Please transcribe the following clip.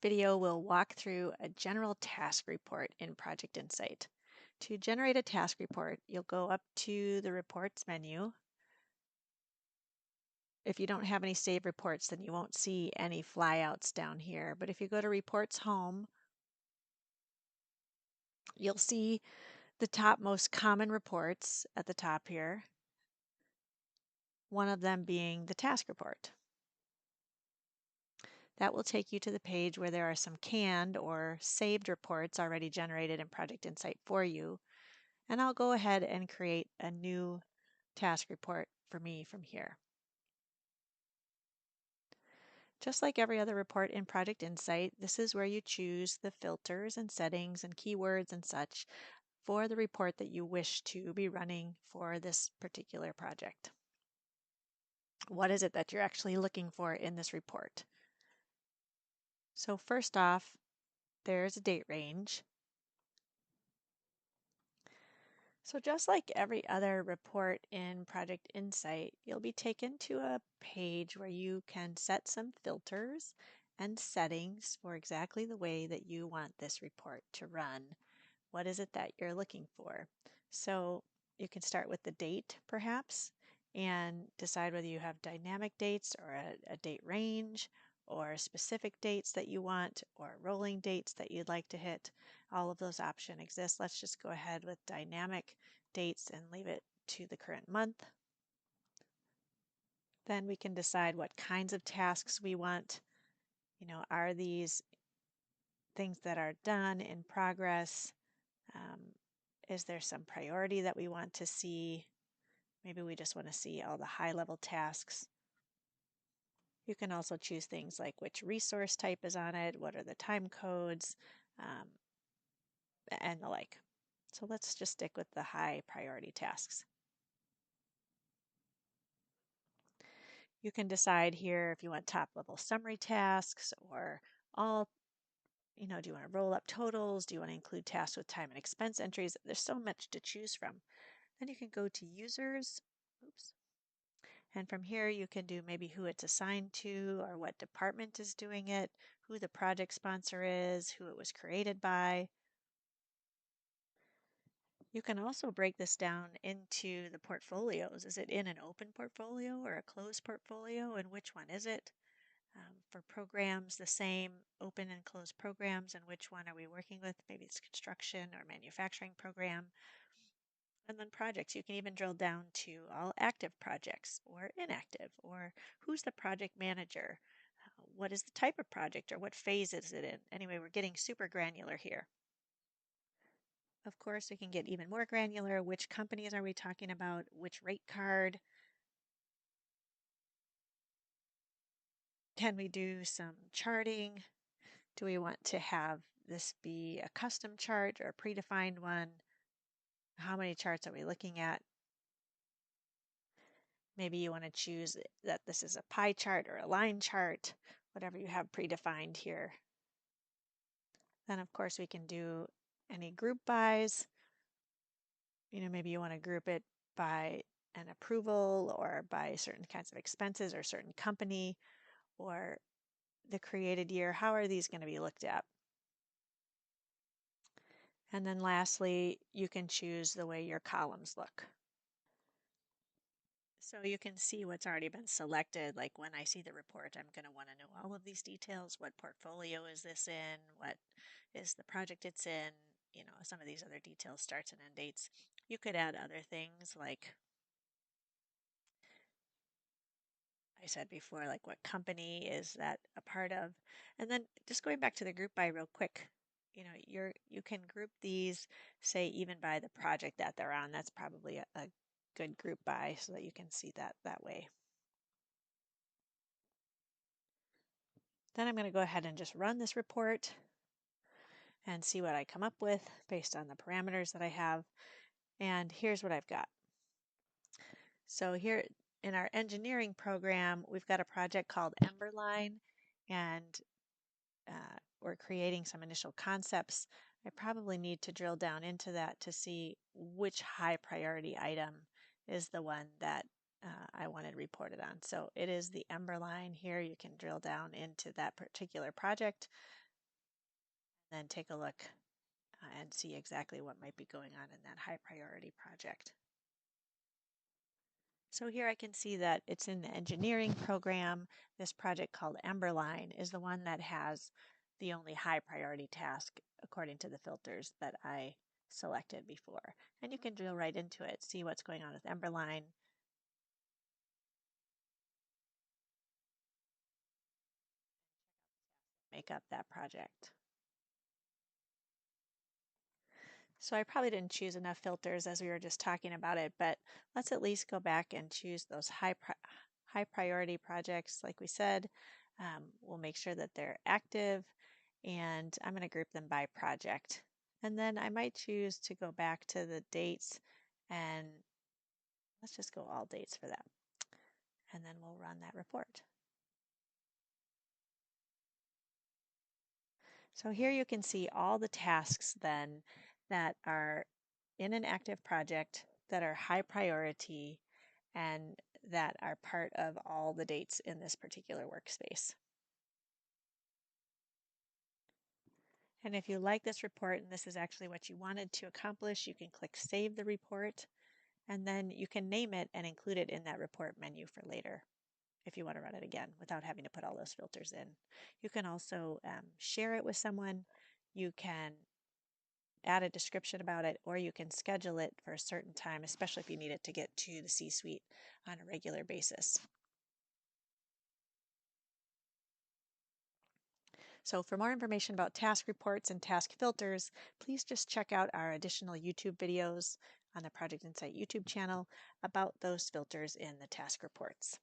Video will walk through a general task report in Project Insight. To generate a task report, you'll go up to the Reports menu. If you don't have any saved reports, then you won't see any flyouts down here. But if you go to Reports Home, you'll see the top most common reports at the top here, one of them being the task report. That will take you to the page where there are some canned or saved reports already generated in Project Insight for you. And I'll go ahead and create a new task report for me from here. Just like every other report in Project Insight, this is where you choose the filters and settings and keywords and such for the report that you wish to be running for this particular project. What is it that you're actually looking for in this report? So first off, there's a date range. So just like every other report in Project Insight, you'll be taken to a page where you can set some filters and settings for exactly the way that you want this report to run. What is it that you're looking for? So you can start with the date perhaps and decide whether you have dynamic dates or a date range or specific dates that you want or rolling dates that you'd like to hit. All of those options exist. Let's just go ahead with dynamic dates and leave it to the current month. Then we can decide what kinds of tasks we want. Are these things that are done, in progress? Is there some priority that we want to see? Maybe we just want to see all the high-level tasks. You can also choose things like which resource type is on it, what are the time codes, and the like. So let's just stick with the high priority tasks. You can decide here if you want top level summary tasks or all, do you want to roll up totals? Do you want to include tasks with time and expense entries? There's so much to choose from. Then you can go to users. Oops. And from here, you can do maybe who it's assigned to or what department is doing it, who the project sponsor is, who it was created by. You can also break this down into the portfolios. Is it in an open portfolio or a closed portfolio, and which one is it? For programs, the same open and closed programs, and which one are we working with? Maybe it's construction or manufacturing program. And then projects, you can even drill down to all active projects or inactive, or who's the project manager, what is the type of project, or what phase is it in. Anyway, we're getting super granular here. Of course, we can get even more granular. Which companies are we talking about? Which rate card? Can we do some charting? Do we want to have this be a custom chart or a predefined one? How many charts are we looking at? Maybe you want to choose that this is a pie chart or a line chart, whatever you have predefined here. Then of course we can do any group bys. Maybe you want to group it by an approval or by certain kinds of expenses or certain company or the created year. How are these going to be looked at? And then lastly, you can choose the way your columns look. So you can see what's already been selected. Like when I see the report, I'm going to want to know all of these details. What portfolio is this in? What is the project it's in? Some of these other details, starts and end dates. You could add other things like I said before, like what company is that a part of? And then just going back to the group by real quick, you can group these, say, even by the project that they're on. That's probably a good group by so that you can see that way. Then I'm going to go ahead and just run this report and see what I come up with based on the parameters that I have. And here's what I've got. So here in our engineering program, we've got a project called Emberline, and we're creating some initial concepts. I probably need to drill down into that to see which high priority item is the one that I wanted reported on. So it is the Emberline here. You can drill down into that particular project. then take a look and see exactly what might be going on in that high priority project. So here I can see that it's in the engineering program. This project called Emberline is the one that has the only high priority task according to the filters that I selected before. And you can drill right into it, see what's going on with Emberline. Make up that project. So I probably didn't choose enough filters as we were just talking about it, but let's at least go back and choose those high priority projects like we said. We'll make sure that they're active, and I'm going to group them by project. And then I might choose to go back to the dates, and let's just go all dates for that. And then we'll run that report. So here you can see all the tasks then that are in an active project that are high priority and that are part of all the dates in this particular workspace. And if you like this report and this is actually what you wanted to accomplish, you can click Save the Report, and then you can name it and include it in that report menu for later if you want to run it again without having to put all those filters in. You can also share it with someone. You can add a description about it, or you can schedule it for a certain time, especially if you need it to get to the C-suite on a regular basis. So for more information about task reports and task filters, please just check out our additional YouTube videos on the Project Insight YouTube channel about those filters in the task reports.